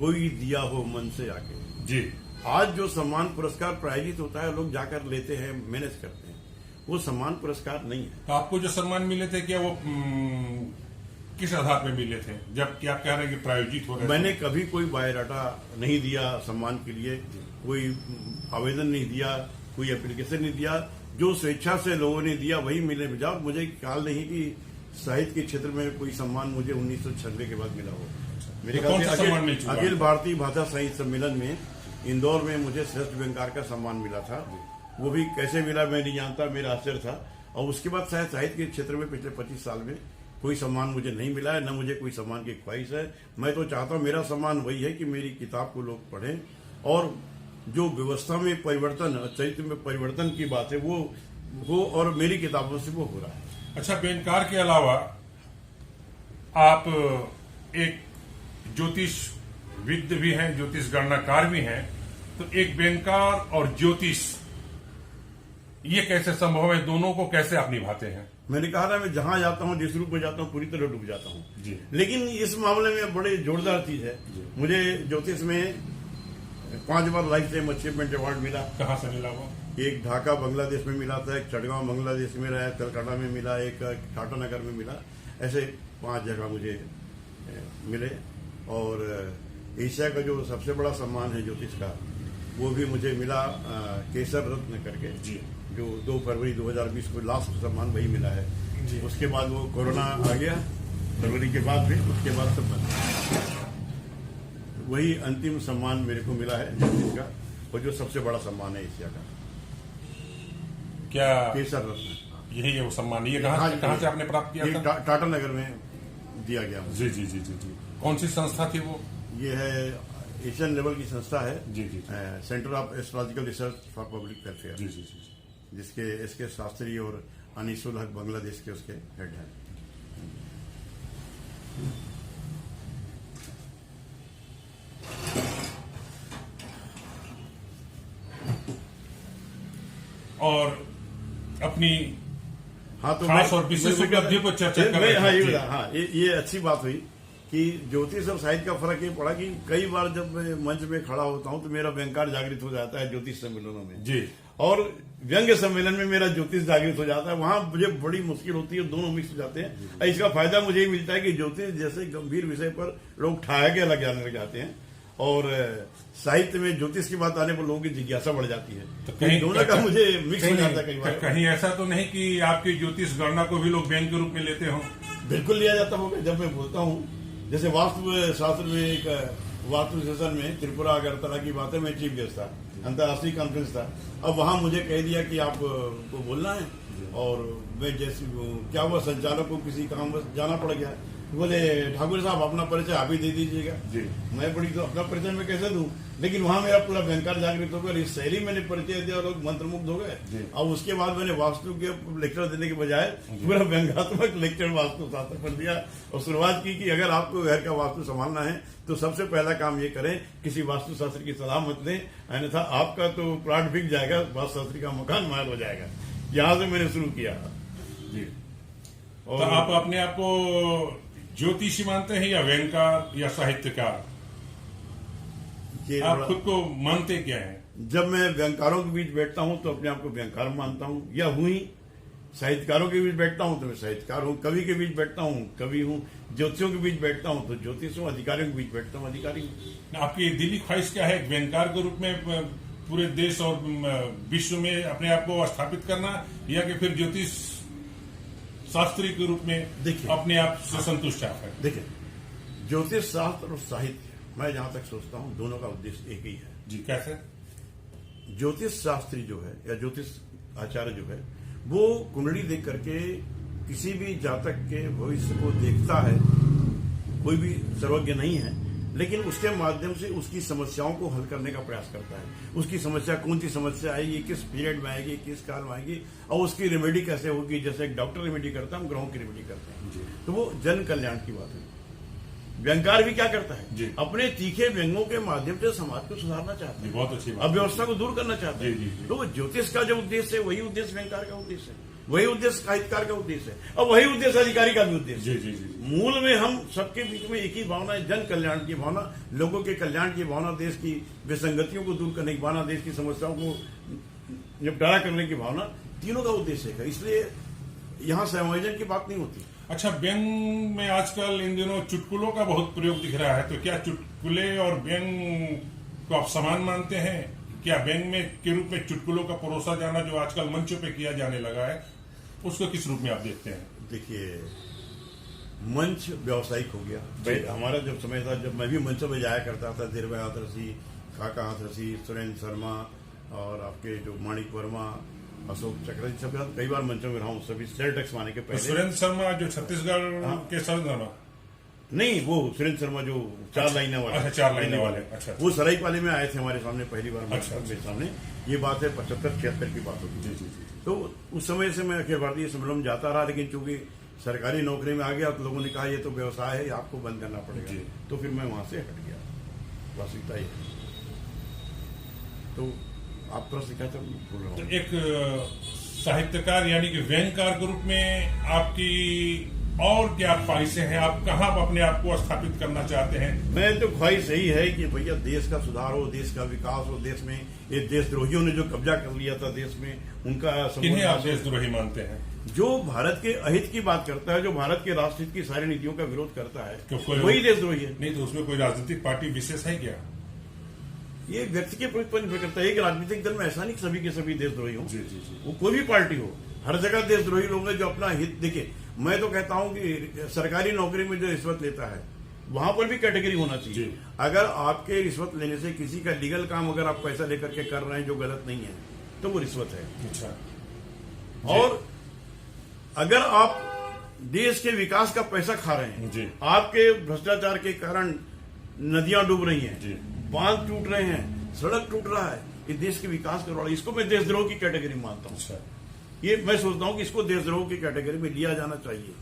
कोई दिया हो मन से आके। जी। आज जो सम्मान पुरस्कार प्रायोजित होता है लोग जाकर लेते हैं, मैनेज करते हैं, वो सम्मान पुरस्कार नहीं है। तो आपको जो सम्मान मिले थे क्या वो किस आधार पे मिले थे, जब क्या कह रहे हैं कि प्रायोजित हो रहे? मैंने कभी कोई बायोडाटा नहीं दिया सम्मान के लिए, कोई आवेदन नहीं दिया, कोई एप्लीकेशन नहीं दिया। जो स्वेच्छा से लोगों ने दिया वही मिले भेजा। मुझे ख्याल नहीं कि साहित्य के क्षेत्र में कोई सम्मान मुझे 1996 के बाद मिला हो। मेरे ख्याल से अखिल भारतीय भाषा साहित्य सम्मेलन में इंदौर में मुझे श्रेष्ठ व्यंगकार का सम्मान मिला था। वो भी कैसे मिला मैं नहीं जानता, मेरा आश्चर्य था। और उसके बाद शायद साहित्य के क्षेत्र में पिछले 25 साल में कोई सम्मान मुझे नहीं मिला है, न मुझे कोई सम्मान की ख्वाहिश है। मैं तो चाहता हूं मेरा सम्मान वही है कि मेरी किताब को लोग पढ़ें और जो व्यवस्था में परिवर्तन, चरित्र में परिवर्तन की बात है वो हो, और मेरी किताबों से वो हो रहा है। अच्छा, व्यंगकार के अलावा आप एक ज्योतिष विद भी हैं, ज्योतिष गणनाकार भी हैं, तो एक व्यंगकार और ज्योतिष ये कैसे संभव है? दोनों को कैसे आप निभाते हैं? मैंने कहा ना, मैं जहां जाता हूं, जिस रूप में जाता हूं, पूरी तरह डूब जाता हूं जी। लेकिन इस मामले में बड़ी जोरदार चीज है। मुझे ज्योतिष में 5 बार लाइफ टाइम अचीवमेंट अवार्ड मिला। कहाँ से मिला वो? एक ढाका बांग्लादेश में मिला था, एक चटगांव बांग्लादेश में रहा, कलकत्ता में मिला, एक टाटानगर में मिला। ऐसे 5 जगह मुझे मिले। और एशिया का जो सबसे बड़ा सम्मान है ज्योतिष का, वो भी मुझे मिला, केसर रत्न करके, जी, जो 2 फरवरी 2020 को लास्ट सम्मान वही मिला है जी। उसके बाद वो कोरोना आ गया, फरवरी के बाद भी, उसके बाद सब बंद। वही अंतिम सम्मान मेरे को मिला है ज्योतिष का, और जो सबसे बड़ा सम्मान है एशिया का, क्या केसर रत्न। यही है वो सम्मान? ये कहाँ से आपने प्राप्त किया था? टाटानगर में दिया गया। जी जी जी जी जी। कौन सी संस्था थी वो? ये है एशियन लेवल की संस्था है जी जी, centre of astrological research for public welfare. जी जी जी, जिसके एसके शास्त्री और अनीसुल हक बांग्लादेश के उसके हेड हैं। और अपनी हाँ, तो खास और विशेष उपलब्धि पर चर्चा कर रहे थे। हाँ, ये अच्छी बात हुई कि ज्योतिष और साहित्य का फर्क ये पड़ा कि कई बार जब मैं मंच में खड़ा होता हूं तो मेरा व्यंगकार जागृत हो जाता है ज्योतिष सम्मेलनों में जी, और व्यंग्य सम्मेलन में मेरा ज्योतिष जागृत हो जाता है। वहां मुझे बड़ी मुश्किल होती है, दोनों मिक्स हो जाते हैं। इसका फायदा मुझे ये मिलता है कि ज्योतिष जैसे गंभीर विषय पर लोग ठहाके अलग जाने लग जाते हैं, और साहित्य में ज्योतिष की बात आने पर लोगों की जिज्ञासा बढ़ जाती है। तो कहीं दोनों का मुझे मिक्स हो जाता है कई बार। कहीं ऐसा तो नहीं कि आपकी ज्योतिष गणना को भी लोग व्यंग के रूप में लेते हो? बिल्कुल लिया जाता होगा। जब मैं बोलता हूँ, जैसे वास्तु शास्त्र में एक वास्तु सेशन में त्रिपुरा अगरतला की बात है, मैं चीफ गेस्ट था, अंतर्राष्ट्रीय कॉन्फ्रेंस था। अब वहां मुझे कह दिया कि आपको बोलना है, और मैं जैसे क्या हुआ, संचालक को किसी काम बस जाना पड़ गया। बोले ठाकुर साहब अपना परिचय आप ही दे दीजिएगा जी। मैं बड़ी तो अपना परिचय मैं कैसे दूं, लेकिन वहां मेरा पूरा व्यंगकार जागृत होकर इस शैली मैंने परिचय दिया, लोग मंत्रमुग्ध हो गए। और उसके बाद मैंने वास्तु के लेक्चर देने के बजाय पूरा व्यंग्यात्मक लेक्चर वास्तु शास्त्र पर दिया, और शुरुआत की कि अगर आपको घर का वास्तु संभालना है तो सबसे पहला काम ये करें, किसी वास्तु शास्त्र की सलाह मत दें, अन्यथा आपका तो प्लाट बिक जाएगा, वास्तु शास्त्री का मकान महल हो जाएगा। यहां से मैंने शुरू किया जी। और तो आप अपने आप को ज्योतिषी मानते हैं या व्यंगकार या साहित्यकार? आप खुद को मानते क्या है? जब मैं व्यंगकारों के बीच बैठता हूं तो अपने आप को व्यंगकार मानता हूं, या हुई साहित्यकारों के बीच बैठता हूं तो मैं साहित्यकार हूं, कवि के बीच बैठता हूं कवि हूं, ज्योतिषियों के बीच बैठता हूं तो ज्योतिष हूं, अधिकारियों के बीच बैठता हूं अधिकारी हूं। आपकी दिली ख्वाहिश क्या है? व्यंगकार के रूप में पूरे देश और विश्व में अपने आप को स्थापित करना, या कि फिर ज्योतिष शास्त्री के रूप में देखिए अपने आप से संतुष्ट है? देखिए, ज्योतिष शास्त्र और साहित्य, मैं जहां तक सोचता हूं दोनों का उद्देश्य एक ही है जी। कैसे? ज्योतिष शास्त्री जो है या ज्योतिष आचार्य जो है, वो कुंडली देख करके किसी भी जातक के भविष्य को देखता है। कोई भी सर्वज्ञ नहीं है, लेकिन उसके माध्यम से उसकी समस्याओं को हल करने का प्रयास करता है। उसकी समस्या कौन सी समस्या आएगी, किस पीरियड में आएगी, किस काल में आएगी, और उसकी रेमेडी कैसे होगी। जैसे एक डॉक्टर रेमेडी करता है, हम ग्रहों की रेमेडी करते हैं, तो वो जन कल्याण की बात है। व्यंगकार भी क्या करता है, अपने तीखे व्यंगों के माध्यम से समाज को सुधारना चाहता है, बहुत अच्छी बात, अव्यवस्था को दूर करना चाहता है। जी। तो वो ज्योतिष का जो उद्देश्य है वही उद्देश्य व्यंगकार का उद्देश्य है। वही उद्देश्य साहित्यकार का उद्देश्य है और वही उद्देश्य अधिकारी का भी उद्देश्य जी है। जी जी मूल में हम सबके बीच में एक ही भावना है, जन कल्याण की भावना, लोगों के कल्याण की भावना, देश की विसंगतियों को दूर करने की भावना, देश की समस्याओं को निपटारा करने की भावना, तीनों का उद्देश्य है। इसलिए यहाँ समायोजन की बात नहीं होती। अच्छा, व्यंग में आजकल इन दिनों चुटकुलों का बहुत प्रयोग दिख रहा है, तो क्या चुटकुले और व्यंग को आप समान मानते हैं? क्या व्यंग में के रूप में चुटकुलों का परोसा जाना जो आजकल मंचों पे किया जाने लगा है, उसको किस रूप में आप देखते हैं? देखिए, मंच व्यावसायिक हो गया। हमारा जब समय था, जब मैं भी मंचों में जाया करता था, धीरभाई हाथरसी, काका हाथरसी, सुरेंद्र शर्मा और आपके जो माणिक वर्मा, अशोक चक्रवर्ती, सब के साथ कई बार मंचों में रहा हूँ, सभी सेल टैक्स आने के पहले। सुरेंद्र शर्मा जो छत्तीसगढ़ के सरदार, नहीं, वो सुरेंद्र शर्मा जो चार लाइनें वाले। अच्छा, 4 लाइनें वाले। अच्छा, वो सरायपाली में आए थे हमारे सामने पहली बार। अच्छा, मेरे सामने ये बात है 75-76 की बात होगी। जी जी जी। तो उस समय से मैं अखिल भारतीय सम्मेलन में जाता रहा, लेकिन चूंकि सरकारी नौकरी में आ गया तो लोगों ने कहा ये तो व्यवसाय है, आपको बंद करना पड़ेगा, तो फिर मैं वहां से हट गया। वास्तविकता ये। तो आप प्रश्न क्या था, बोल रहा हूँ। एक साहित्यकार यानी कि व्यंगकार के रूप में आपकी और क्या ख्वाहिशें हैं? आप कहाँ अपने आप को स्थापित करना चाहते हैं? मैं तो ख्वाहिश यही है कि भैया देश का सुधार हो, देश का विकास हो, देश में ये देशद्रोहियों ने जो कब्जा कर लिया था देश में, उनका किन्हें आप देशद्रोही मानते हैं? जो भारत के अहित की बात करता है, जो भारत के राष्ट्रहित की सारी नीतियों का विरोध करता है, तो वही देशद्रोही है। नहीं तो उसमें कोई राजनीतिक पार्टी विशेष है क्या? ये व्यक्ति के पर निर्भर करता है। एक राजनीतिक दल में ऐसा नहीं सभी के सभी देशद्रोही हो, जी जी जी। वो कोई भी पार्टी हो, हर जगह देशद्रोही लोग हैं जो अपना हित देखे। मैं तो कहता हूं कि सरकारी नौकरी में जो रिश्वत लेता है वहां पर भी कैटेगरी होना चाहिए। अगर आपके रिश्वत लेने से किसी का लीगल काम अगर आप पैसा लेकर के कर रहे हैं जो गलत नहीं है, तो वो रिश्वत है। अच्छा, और अगर आप देश के विकास का पैसा खा रहे हैं, आपके भ्रष्टाचार के कारण नदियां डूब रही हैं, बांध टूट रहे हैं, सड़क टूट रहा है, ये देश के विकास का रहा है, इसको मैं देशद्रोह की कैटेगरी मानता हूं। अच्छा, ये मैं सोचता हूं कि इसको देशद्रोह की कैटेगरी में लिया जाना चाहिए।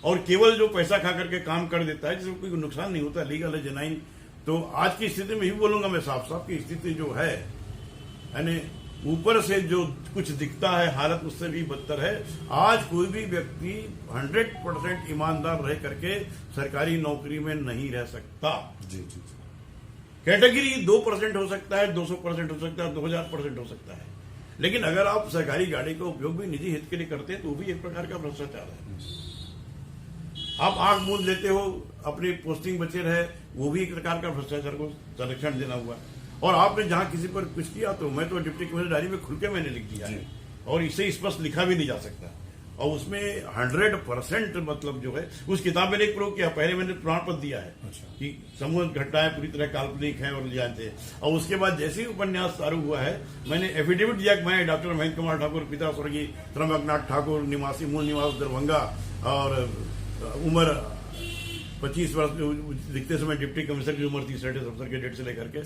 और केवल जो पैसा खा करके काम कर देता है जिसको कोई नुकसान नहीं होता, लीगल है, जेन्युइन, तो आज की स्थिति में ही बोलूंगा मैं साफ साफ की स्थिति जो है, यानी ऊपर से जो कुछ दिखता है हालत उससे भी बदतर है। आज कोई भी व्यक्ति 100% ईमानदार रह करके सरकारी नौकरी में नहीं रह सकता। जी जी। कैटेगरी 2% हो सकता है, 200% हो सकता है, 2000% हो सकता है, लेकिन अगर आप सरकारी गाड़ी का उपयोग भी निजी हित के लिए करते हैं तो वो भी एक प्रकार का भ्रष्टाचार है। आप आंख मूंद लेते हो, अपनी पोस्टिंग बचे रहे, वो भी एक प्रकार का भ्रष्टाचार को संरक्षण देना हुआ। और आपने जहां किसी पर कुछ किया तो मैं तो डिप्टी कमिश्नर डायरी में खुल के मैंने लिख दिया है, और इसे स्पष्ट लिखा भी नहीं जा सकता। और उसमें 100% मतलब जो है, उस किताब में एक प्रूव किया, पहले मैंने प्रमाण पत्र दिया है कि समूह घटनाएं पूरी तरह काल्पनिक है और जानते हैं। और उसके बाद जैसे ही उपन्यास चालू हुआ है, मैंने एफिडेविट दिया कि मैं डॉक्टर महेंद्र कुमार ठाकुर, पिता स्वर्गीय त्र्यंबकनाथ ठाकुर, निवासी मूल निवास दरभंगा, और उम्र 25 वर्ष, लिखते समय डिप्टी कमिश्नर की उम्र 30 अफसर के डेट से लेकर के,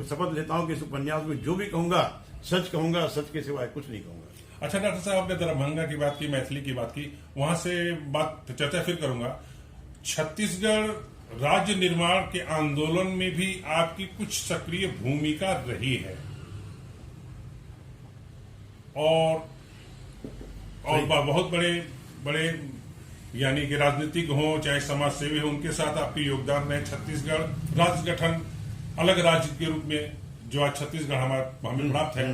शपथ लेता हूं कि इस उपन्यास में जो भी कहूंगा कहूंगा, सच के सिवाय कुछ नहीं कहूंगा। अच्छा डॉक्टर साहब, आपने दरभंगा की बात की, मैथिली की बात की, वहां से बात चर्चा फिर करूंगा। छत्तीसगढ़ राज्य निर्माण के आंदोलन में भी आपकी कुछ सक्रिय भूमिका रही है, और बहुत बड़े बड़े यानी कि राजनीतिक हो चाहे समाज सेवी हो, उनके साथ आपकी योगदान रहे। छत्तीसगढ़ राज्य गठन अलग राज्य के रूप में जो आज छत्तीसगढ़ हमें प्राप्त है,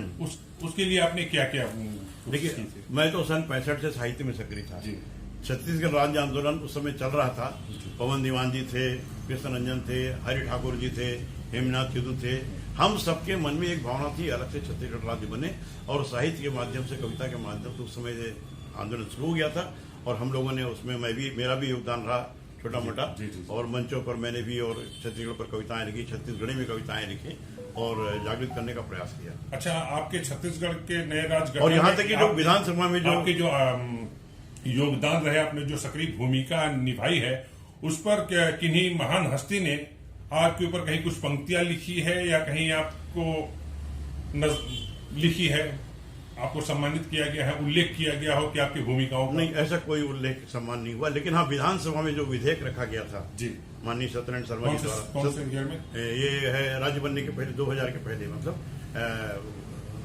उसके लिए आपने क्या क्या? देखिए, मैं तो सन 65 से साहित्य में सक्रिय था। छत्तीसगढ़ राज्य आंदोलन उस समय चल रहा था। पवन दीवान जी थे, कृष्ण रंजन थे, हरि ठाकुर जी थे, हेमनाथ यदु थे। हम सबके मन में एक भावना थी अलग से छत्तीसगढ़ राज्य बने, और साहित्य के माध्यम से, कविता के माध्यम से उस समय आंदोलन शुरू हो गया था। और हम लोगों ने उसमें, मेरा भी योगदान रहा छोटा मोटा, और मंचों पर मैंने भी और छत्तीसगढ़ पर कविताएं लिखी, छत्तीसगढ़ी में कविताएं लिखी और जागृत करने का प्रयास किया। अच्छा, आपके छत्तीसगढ़ के नए राज्य और यहाँ तक कि जो विधानसभा में जो आपके जो योगदान रहे, आपने जो सक्रिय भूमिका निभाई है, उस पर किन्हीं महान हस्ती ने आपके ऊपर कहीं कुछ पंक्तियां लिखी है या कहीं आपको लिखी है, आपको सम्मानित किया गया है, उल्लेख किया गया हो कि आपकी भूमिकाओं? नहीं, ऐसा कोई उल्लेख सम्मान नहीं हुआ, लेकिन हाँ, विधानसभा में जो विधेयक रखा गया था जी माननीय सत्यनारायण शर्मा जी द्वारा, ये है राज्य बनने के पहले, 2000 के पहले, मतलब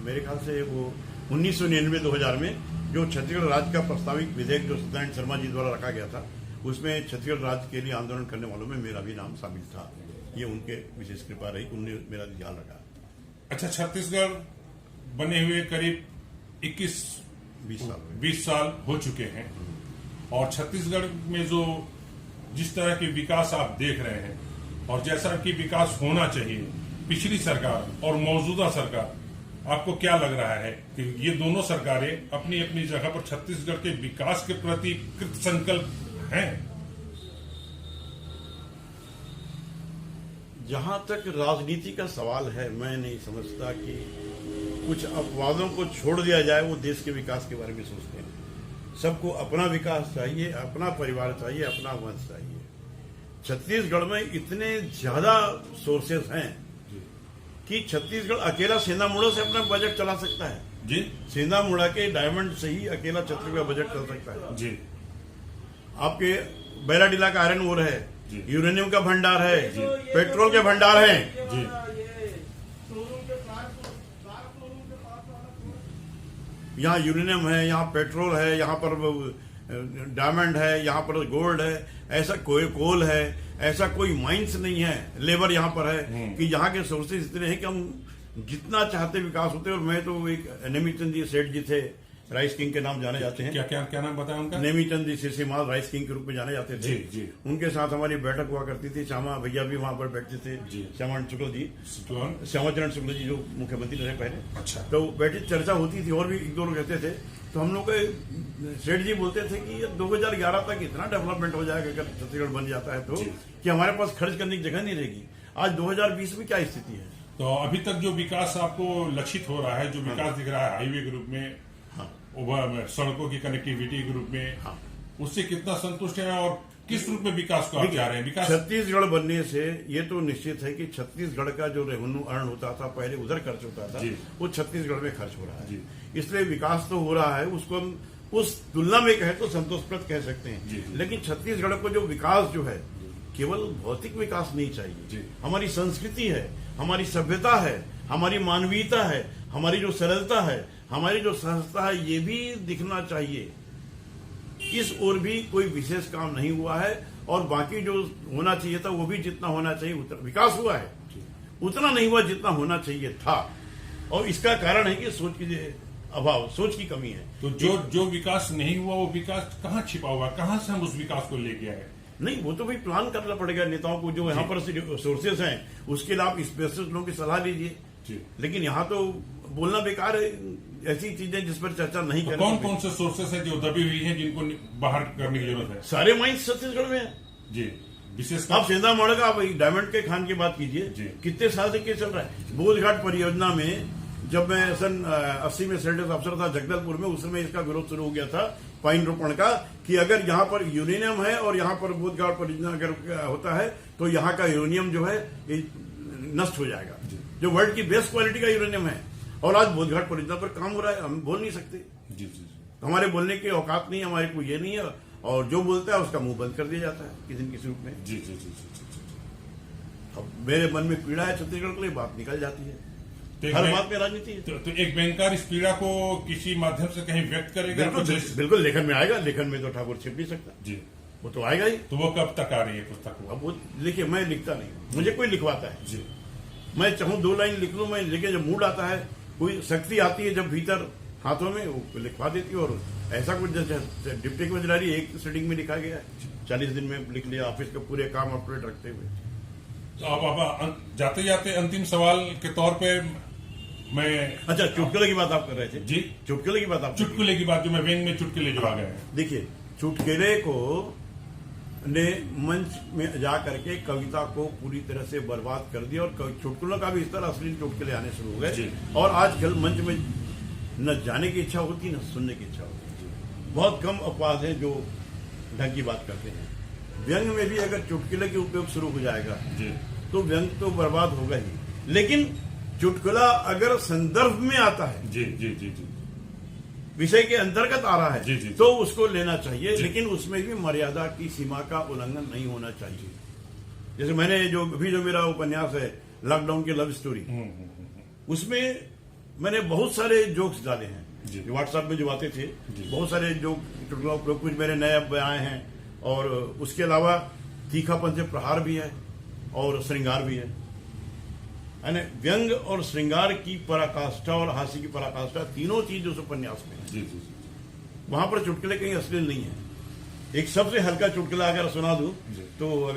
मेरे ख्याल से वो 1999-2000 में जो छत्तीसगढ़ राज्य का प्रस्तावित विधेयक जो सत्यनारायण शर्मा जी द्वारा रखा गया था, उसमें छत्तीसगढ़ राज्य के लिए आंदोलन करने वालों में मेरा भी नाम शामिल था। ये उनके विशेष कृपा रही, उन्होंने मेरा ध्यान रखा। अच्छा, छत्तीसगढ़ बने हुए करीब 21-20 साल हो चुके हैं, और छत्तीसगढ़ में जो जिस तरह के विकास आप देख रहे हैं और जैसा कि विकास होना चाहिए, पिछली सरकार और मौजूदा सरकार, आपको क्या लग रहा है कि ये दोनों सरकारें अपनी अपनी जगह पर छत्तीसगढ़ के विकास के प्रति कृत संकल्प हैं? जहां तक राजनीति का सवाल है, मैं नहीं समझता कि कुछ अपवादों को छोड़ दिया जाए। वो देश के विकास के बारे में सोचते हैं। सबको अपना विकास चाहिए, अपना परिवार चाहिए, अपना वंश चाहिए। छत्तीसगढ़ में इतने ज्यादा सोर्सेस हैं कि छत्तीसगढ़ अकेला सेंधामुड़ा से अपना बजट चला सकता है जी। सेंधामुड़ा के डायमंड से ही अकेला छत्तीसगढ़ का बजट चल सकता है जी। आपके बैराडीला का आयरन ओर है, जी। यूरेनियम का भंडार है, पेट्रोल के भंडार है जी। यहाँ यूरेनियम है, यहाँ पेट्रोल है, यहाँ पर डायमंड है, यहाँ पर गोल्ड है, ऐसा कोई कोल है, ऐसा कोई माइंस नहीं है। लेबर यहाँ पर है कि यहाँ के सोर्सेज इतने हैं कि हम जितना चाहते विकास होते। और मैं तो एक नेमीचंद जी सेठ जी थे, राइस किंग के नाम जाने जाते हैं। क्या क्या क्या नाम बताया उनका? नेमीचंद जी सिरसीमाल राइस किंग के रूप में जाने जाते थे। जी, जी। उनके साथ हमारी बैठक हुआ करती थी। श्यामा भैया भी वहां पर बैठते थे। श्यामा शुक्ल जी, श्यामाचरण शुक्ल जी जो मुख्यमंत्री रहे पहले। अच्छा। तो बैठी चर्चा होती थी और भी एक दो लोग रहते थे। तो हम लोग सेठ जी बोलते थे कि 2011 तक इतना डेवलपमेंट हो जाएगा अगर छत्तीसगढ़ बन जाता है तो, कि हमारे पास खर्च करने की जगह नहीं रहेगी। आज 2020 में क्या स्थिति है? तो अभी तक जो विकास आपको लक्षित हो रहा है, जो विकास दिख रहा है हाईवे के रूप में, सड़कों की कनेक्टिविटी के रूप में, उससे कितना संतुष्ट है और किस रूप में विकास को आप चाह रहे हैं? विकास छत्तीसगढ़ बनने से ये तो निश्चित है कि छत्तीसगढ़ का जो रेवेन्यू अर्न होता था पहले उधर खर्च होता था, वो छत्तीसगढ़ में खर्च हो रहा है। इसलिए विकास तो हो रहा है, उसको हम उस तुलना में कहे तो संतोषप्रद कह सकते हैं। लेकिन छत्तीसगढ़ को जो विकास जो है, केवल भौतिक विकास नहीं चाहिए। हमारी संस्कृति है, हमारी सभ्यता है, हमारी मानवीयता है, हमारी जो सरलता है, हमारी जो सहजता है, ये भी दिखना चाहिए। इस ओर भी कोई विशेष काम नहीं हुआ है। और बाकी जो होना चाहिए था वो भी जितना होना चाहिए उतना विकास हुआ है, उतना नहीं हुआ जितना होना चाहिए था। और इसका कारण है कि सोच की अभाव, सोच की कमी है। तो जो विकास नहीं हुआ वो विकास कहाँ छिपा हुआ, कहाँ से हम उस विकास को लेके आए? नहीं, वो तो भाई प्लान करना पड़ेगा नेताओं को। जो यहाँ पर सोर्सेस हैं उसके लिए आप स्पेशलिस्ट लोगों की सलाह लीजिए। लेकिन यहाँ तो बोलना बेकार है, ऐसी चीजें जिस पर चर्चा नहीं करनी। कौन कौन से सोर्सेस हैं जो दबी हुई हैं जिनको बाहर करने की जरूरत है? सारे माइंस छत्तीसगढ़ में है जी। विशेष आप सेंधामुड़ा का, आप डायमंड के खान की बात कीजिए, कितने साल से केस चल रहा है। बोधघाट परियोजना में जब मैं सन 80 में सेनेटर्स अफसर था जगदलपुर में, उस समय इसका विरोध शुरू हो गया था पाइन रोपण का, कि अगर यहाँ पर यूरेनियम है और यहाँ पर बोधघाट परियोजना अगर होता है तो यहाँ का यूरेनियम जो है नष्ट हो जाएगा, जो वर्ल्ड की बेस्ट क्वालिटी का यूरेनियम है। और आज बोधघाट परियोजना पर काम हो रहा है, हम बोल नहीं सकते। जी जी। हमारे बोलने की औकात नहीं है, हमारे को ये नहीं है। और जो बोलता है उसका मुंह बंद कर दिया जाता है किसी न किसी रूप में। जी जी जी जी। अब मेरे मन में पीड़ा है छत्तीसगढ़ के लिए, बात निकल जाती है। हर बात में राजनीति है। तो एक बैंकर इस पीड़ा को किसी माध्यम से कहीं व्यक्त करेगा? बिल्कुल लेखन में आएगा। लेखन में तो ठाकुर छिप नहीं सकता जी, वो तो आएगा ही। तो वो कब तक आ रही है पुस्तक? अब वो लिखिए, मैं लिखता नहीं, मुझे कोई लिखवाता है जी। मैं चाहूँ 2 लाइन लिख लूँ, मैं लिखे। जब मूड आता है, कोई शक्ति आती है जब भीतर हाथों में, वो लिखवा देती है। और ऐसा कुछ जैसे डिप्टी कमिश्नर एक सिटिंग में लिखा गया, 40 दिन में लिख लिया, ऑफिस के पूरे काम अपडेट रखते हुए। तो अब जाते जाते अंतिम सवाल के तौर पे मैं, अच्छा, चुटकुले की बात आप कर रहे थे जी। चुटकुले की बात, आप चुटकुले की बात, जो मैं व्यंग में चुटकुले जो आ गए हैं। देखिए, चुटकुले को ने मंच में जा करके कविता को पूरी तरह से बर्बाद कर दिया। और चुटकुलों का भी इस तरह अश्लील चुटकुले आने शुरू हो गए। और आजकल मंच में न जाने की इच्छा होती, न सुनने की इच्छा होती। बहुत कम अपवाद है जो ढंग की बात करते हैं। व्यंग में भी अगर चुटकुले के उपयोग शुरू हो जाएगा तो व्यंग तो बर्बाद होगा ही। लेकिन चुटकुला अगर संदर्भ में आता है, जी जी जी जी, विषय के अंतर्गत आ रहा है, जी, जी, तो उसको लेना चाहिए। लेकिन उसमें भी मर्यादा की सीमा का उल्लंघन नहीं होना चाहिए। जैसे मैंने जो मेरा उपन्यास है लॉकडाउन की लव स्टोरी, उसमें मैंने बहुत सारे जोक्स डाले हैं। जी। व्हाट्सएप में जो बातें थे, जी। बहुत सारे जो चुटकुला कुछ मेरे नए अब आए हैं, और उसके अलावा तीखापन से प्रहार भी है और श्रृंगार भी है। यानी व्यंग और श्रृंगार की पराकाष्ठा और हास्य की पराकाष्ठा तीनों चीज उस उपन्यास में है। जी जी जी वहां पर चुटकुले कहीं अश्लील नहीं है। एक सबसे हल्का चुटकुला अगर सुना दूं जी। तो